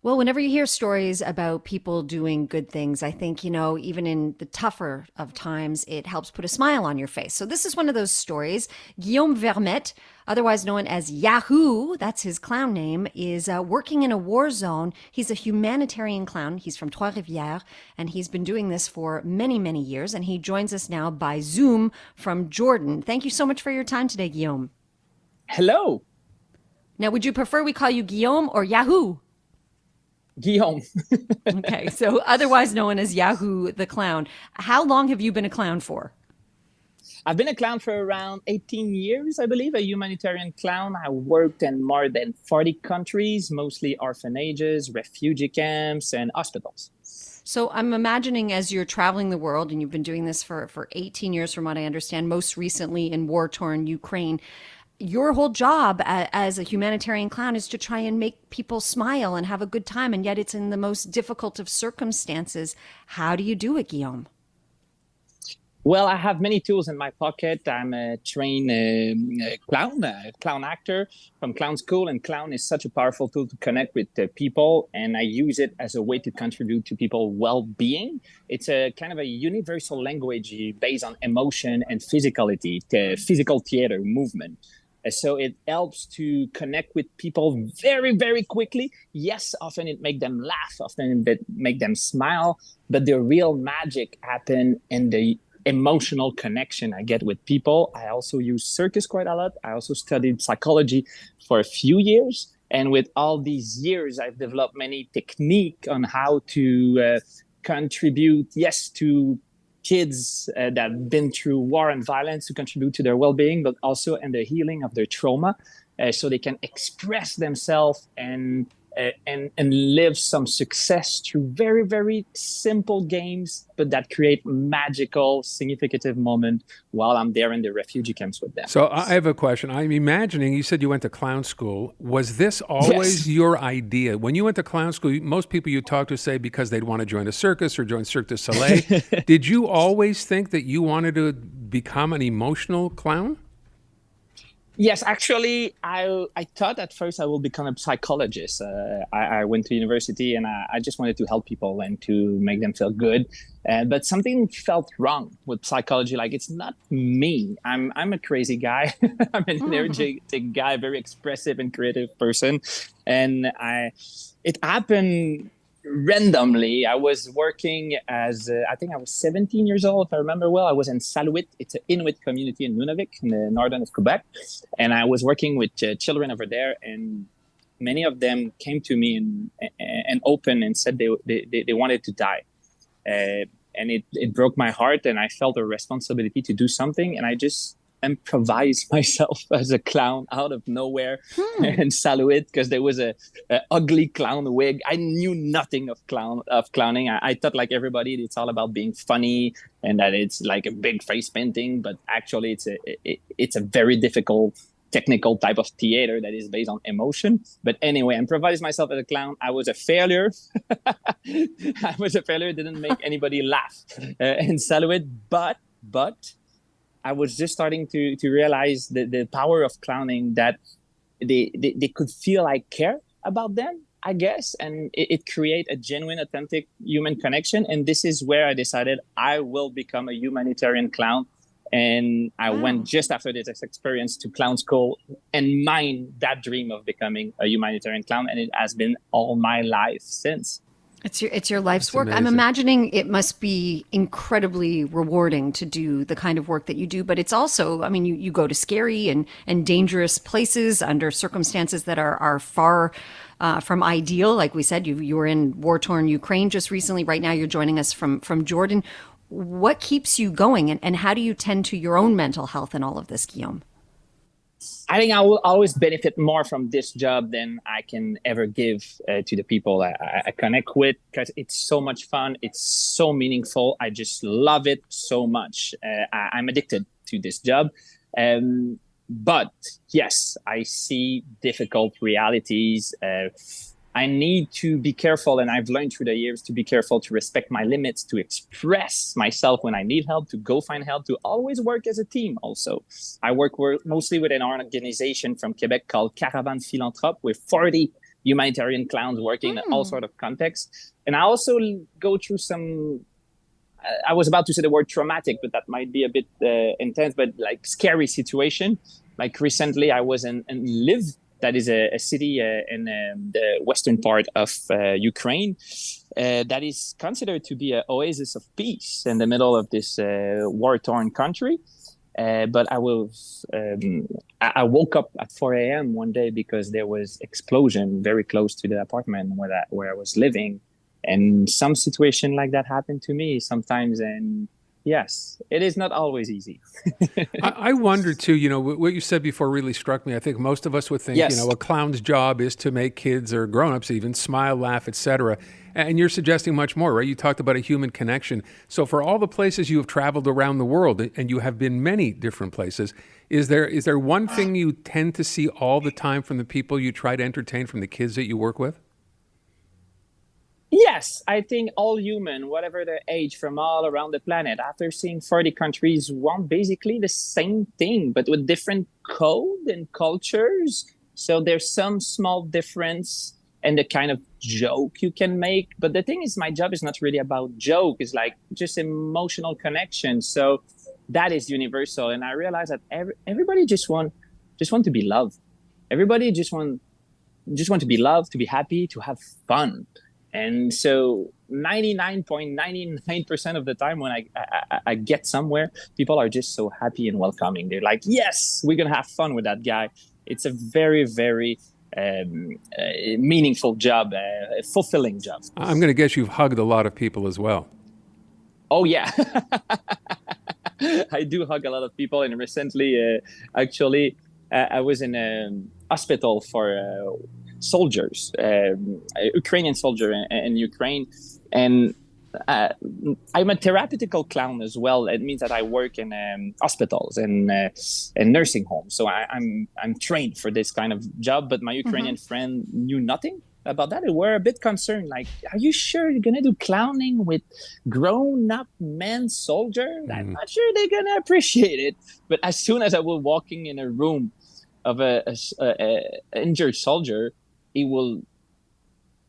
Well, whenever you hear stories about people doing good things, I think, even in the tougher of times, it helps put a smile on your face. So this is one of those stories. Guillaume Vermette, otherwise known as Yahoo, that's his clown name, is working in a war zone. He's a humanitarian clown. He's from Trois Rivieres, and he's been doing this for many, many years. And he joins us now by Zoom from Jordan. Thank you so much for your time today, Guillaume. Hello, Now, would you prefer we call you Guillaume or Yahoo? Guillaume. Okay, so otherwise known as Yahoo the clown. How long have you been a clown for? I've been a clown for around 18 years, I believe, a humanitarian clown. I worked in more than 40 countries, mostly orphanages, refugee camps, and hospitals. So I'm imagining as you're traveling the world, and you've been doing this for 18 years, from what I understand, most recently in war-torn Ukraine, your whole job as a humanitarian clown is to try and make people smile and have a good time, and yet it's in the most difficult of circumstances. How do you do it, Guillaume? Well, I have many tools in my pocket. I'm a trained clown, a clown actor from clown school, and clown is such a powerful tool to connect with people, and I use it as a way to contribute to people's well-being. It's a kind of a universal language based on emotion and physicality, physical theater movement. So it helps to connect with people very, very quickly. Yes, often it make them laugh, often it make them smile, but the real magic happen in the emotional connection I get with people. I also use circus quite a lot. I also studied psychology for a few years. And with all these years, I've developed many technique on how to contribute, yes, to kids that have been through war and violence, to contribute to their well-being, but also in the healing of their trauma, so they can express themselves and live some success through very, very simple games, but that create magical, significant moment while I'm there in the refugee camps with them. So I have a question. I'm imagining, you said you went to clown school. Was this always Yes. your idea? When you went to clown school, most people you talk to say because they'd want to join a circus or join Cirque du Soleil. Did you always think that you wanted to become an emotional clown? Yes, actually, I thought at first I will become a psychologist. I went to university and I just wanted to help people and to make them feel good. But something felt wrong with psychology. Like, it's not me. I'm a crazy guy. I'm an energetic guy, very expressive and creative person. And it happened randomly. I was working as I think I was 17 years old, if I remember well. I was in Salouit. It's an Inuit community in Nunavik, in the northern of Quebec, and I was working with children over there. And many of them came to me and opened and said they wanted to die, and it broke my heart. And I felt a responsibility to do something, and I just improvise myself as a clown out of nowhere in Salouit, because there was a ugly clown wig. I knew nothing of clowning. I thought, like everybody, it's all about being funny and that it's like a big face painting, but actually it's a very difficult technical type of theater that is based on emotion. But anyway, I improvised myself as a clown. I was a failure. I was a failure. Didn't make anybody laugh in Salouit, but I was just starting to realize the power of clowning, that they could feel I care about them, I guess, and it create a genuine, authentic human connection. And this is where I decided I will become a humanitarian clown. And I went just after this experience to clown school and mine that dream of becoming a humanitarian clown. And it has been all my life since. It's your life's That's work. I'm amazing. imagining it must be incredibly rewarding to do the kind of work that you do, but it's also, I mean, you go to scary and dangerous places under circumstances that are far from ideal. Like we said, you were in war-torn Ukraine just recently. Right now, you're joining us from Jordan. What keeps you going, and how do you tend to your own mental health in all of this, Guillaume? I think I will always benefit more from this job than I can ever give to the people I connect with, because it's so much fun. It's so meaningful. I just love it so much. I'm addicted to this job. But yes, I see difficult realities. I need to be careful, and I've learned through the years to be careful, to respect my limits, to express myself when I need help, to go find help, to always work as a team also. I work mostly with an organization from Quebec called Caravan Philanthrope. We're 40 humanitarian clowns working in all sort of contexts. And I also go through some, I was about to say the word traumatic, but that might be a bit intense, but like scary situation. Like recently I was in Lviv, that is a city in the western part of Ukraine that is considered to be an oasis of peace in the middle of this war-torn country. But I woke up at 4 a.m. one day because there was explosion very close to the apartment where I was living. And some situation like that happened to me sometimes. And yes, it is not always easy. I wonder too, what you said before really struck me. I think most of us would think, Yes. A clown's job is to make kids or grown-ups even smile, laugh, etc. And you're suggesting much more, right? You talked about a human connection. So for all the places you have traveled around the world, and you have been many different places, is there one thing you tend to see all the time from the people you try to entertain, from the kids that you work with? Yes, I think all human, whatever their age, from all around the planet, after seeing 40 countries, want basically the same thing, but with different code and cultures. So there's some small difference and the kind of joke you can make. But the thing is, my job is not really about joke. It's like just emotional connection. So that is universal. And I realize that everybody just want to be loved. Everybody just want to be loved, to be happy, to have fun. And so 99.99% of the time when I get somewhere, people are just so happy and welcoming. They're like, yes, we're going to have fun with that guy. It's a very, very meaningful job, a fulfilling job. I'm going to guess you've hugged a lot of people as well. Oh, yeah. I do hug a lot of people. And recently, actually, I was in a hospital for soldiers, Ukrainian soldier in Ukraine. And I'm a therapeutical clown as well. It means that I work in hospitals and nursing homes. So I'm trained for this kind of job. But my Ukrainian friend knew nothing about that. They were a bit concerned. Like, are you sure you're gonna do clowning with grown-up men soldiers? I'm not sure they're gonna appreciate it. But as soon as I was walking in a room of a injured soldier, he will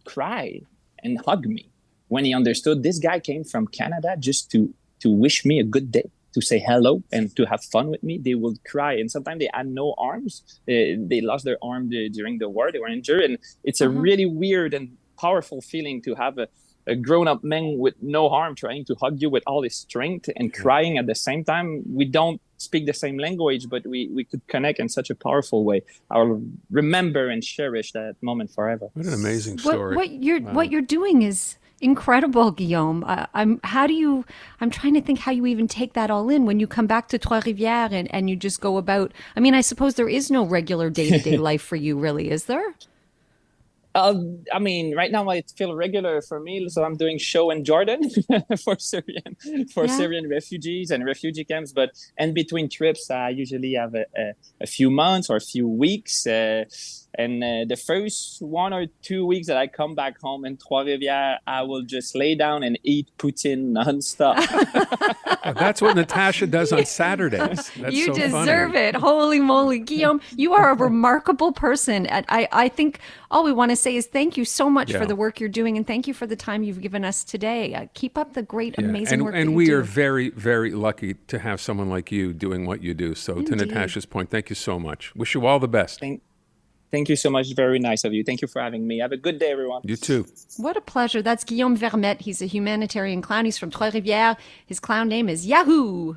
cry and hug me when he understood this guy came from Canada just to wish me a good day, to say hello and to have fun with me. They would cry. And sometimes they had no arms. They lost their arm during the war. They were injured. And it's a really weird and powerful feeling to have a grown-up man with no arm trying to hug you with all his strength and crying at the same time. We don't speak the same language, but we could connect in such a powerful way. I'll remember and cherish that moment forever. What an amazing story. What you're doing is incredible, Guillaume. I'm trying to think how you even take that all in when you come back to Trois Rivieres and you just go about. I mean, I suppose there is no regular day-to-day life for you, really, is there? I mean, right now I feel regular for me, so I'm doing show in Jordan for Syrian refugees and refugee camps. But in between trips, I usually have a few months or a few weeks. And the first 1 or 2 weeks that I come back home in Trois Rivieres, I will just lay down and eat poutine nonstop. That's what Natasha does on Saturdays. That's you so deserve funny. it. Holy moly. Guillaume, you are a remarkable person. I think all we want to say is thank you so much for the work you're doing, and thank you for the time you've given us today. Keep up the great, amazing work that you do. And we are very, very lucky to have someone like you doing what you do. So to Natasha's point, thank you so much. Wish you all the best. Thank you so much. Very nice of you. Thank you for having me. Have a good day, everyone. You too. What a pleasure. That's Guillaume Vermette. He's a humanitarian clown. He's from Trois Rivieres. His clown name is Yahoo.